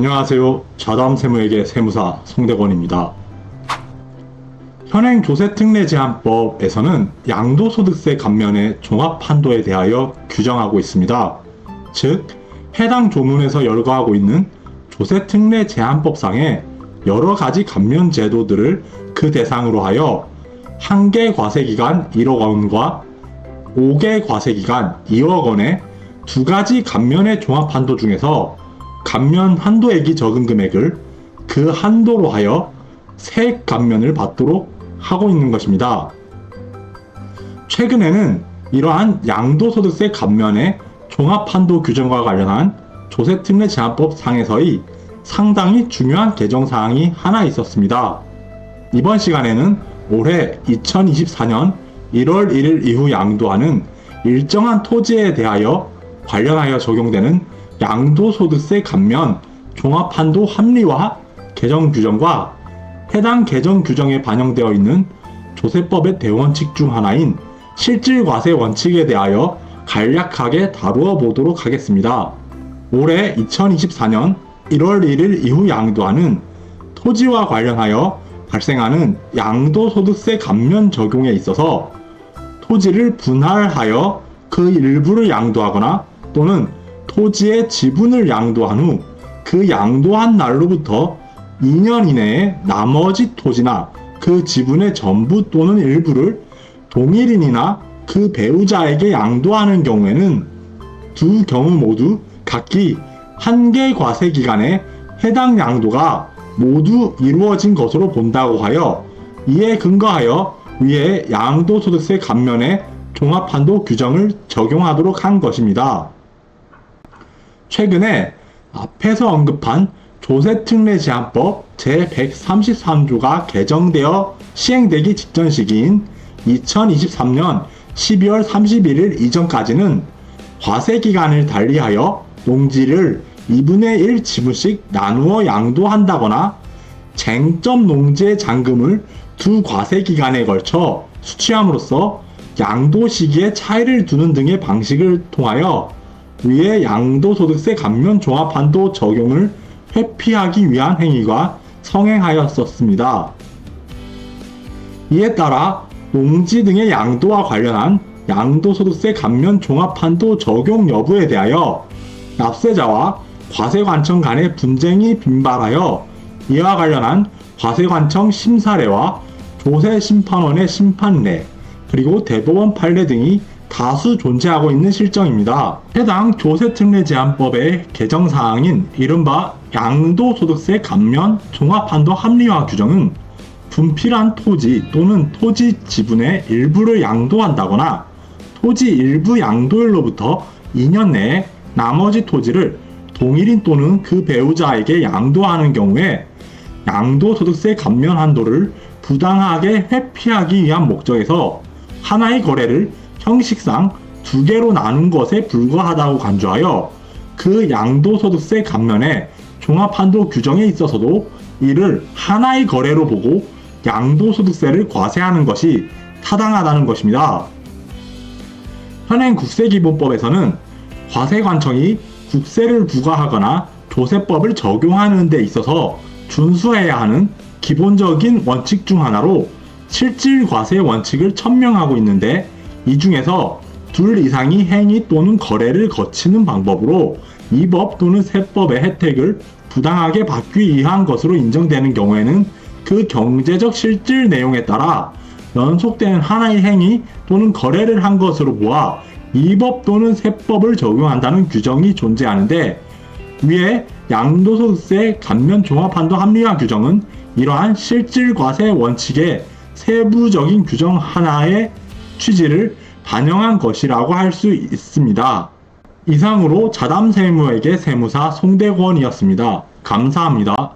안녕하세요. 자담세무회계 세무사 송대건입니다. 현행 조세특례제한법에서는 양도소득세 감면의 종합한도에 대하여 규정하고 있습니다. 즉, 해당 조문에서 열거하고 있는 조세특례제한법상의 여러 가지 감면 제도들을 그 대상으로 하여 1개 과세기간 1억 원과 5개 과세기간 2억 원의 두 가지 감면의 종합한도 중에서 감면 한도액이 적은 금액을 그 한도로 하여 세액 감면을 받도록 하고 있는 것입니다. 최근에는 이러한 양도소득세 감면의 종합한도 규정과 관련한 조세특례제한법 상에서의 상당히 중요한 개정사항이 하나 있었습니다. 이번 시간에는 올해 2024년 1월 1일 이후 양도하는 일정한 토지에 대하여 관련하여 적용되는 양도소득세 감면 종합한도 합리화 개정 규정과 해당 개정 규정에 반영되어 있는 조세법의 대원칙 중 하나인 실질과세 원칙에 대하여 간략하게 다루어 보도록 하겠습니다. 올해 2024년 1월 1일 이후 양도하는 토지와 관련하여 발생하는 양도소득세 감면 적용에 있어서 토지를 분할하여 그 일부를 양도하거나 또는 토지의 지분을 양도한 후 그 양도한 날로부터 2년 이내에 나머지 토지나 그 지분의 전부 또는 일부를 동일인이나 그 배우자에게 양도하는 경우에는 두 경우 모두 각기 1개 과세 기간에 해당 양도가 모두 이루어진 것으로 본다고 하여 이에 근거하여 위에 양도소득세 감면의 종합한도 규정을 적용하도록 한 것입니다. 최근에 앞에서 언급한 조세특례제한법 제133조가 개정되어 시행되기 직전 시기인 2023년 12월 31일 이전까지는 과세기간을 달리하여 농지를 2분의 1 지분씩 나누어 양도한다거나 쟁점 농지의 잔금을 두 과세기간에 걸쳐 수취함으로써 양도 시기에 차이를 두는 등의 방식을 통하여 위의 양도소득세 감면 종합한도 적용을 회피하기 위한 행위가 성행하였었습니다. 이에 따라 농지 등의 양도와 관련한 양도소득세 감면 종합한도 적용 여부에 대하여 납세자와 과세관청 간의 분쟁이 빈발하여 이와 관련한 과세관청 심사례와 조세심판원의 심판례 그리고 대법원 판례 등이 다수 존재하고 있는 실정입니다. 해당 조세특례제한법의 개정사항인 이른바 양도소득세 감면 종합한도 합리화 규정은 분필한 토지 또는 토지 지분의 일부를 양도한다거나 토지 일부 양도일로부터 2년 내에 나머지 토지를 동일인 또는 그 배우자에게 양도하는 경우에 양도소득세 감면 한도를 부당하게 회피하기 위한 목적에서 하나의 거래를 형식상 두 개로 나눈 것에 불과하다고 간주하여 그 양도소득세 감면의 종합한도 규정에 있어서도 이를 하나의 거래로 보고 양도소득세를 과세하는 것이 타당하다는 것입니다. 현행 국세기본법에서는 과세관청이 국세를 부과하거나 조세법을 적용하는 데 있어서 준수해야 하는 기본적인 원칙 중 하나로 실질과세 원칙을 천명하고 있는데 이 중에서 둘 이상이 행위 또는 거래를 거치는 방법으로 이 법 또는 세법의 혜택을 부당하게 받기 위한 것으로 인정되는 경우에는 그 경제적 실질 내용에 따라 연속되는 하나의 행위 또는 거래를 한 것으로 보아 이 법 또는 세법을 적용한다는 규정이 존재하는데 위에 양도소득세 감면 종합한도 합리화 규정은 이러한 실질과세 원칙의 세부적인 규정 하나의 취지를 반영한 것이라고 할 수 있습니다. 이상으로 자담세무회계 세무사 송대건이었습니다. 감사합니다.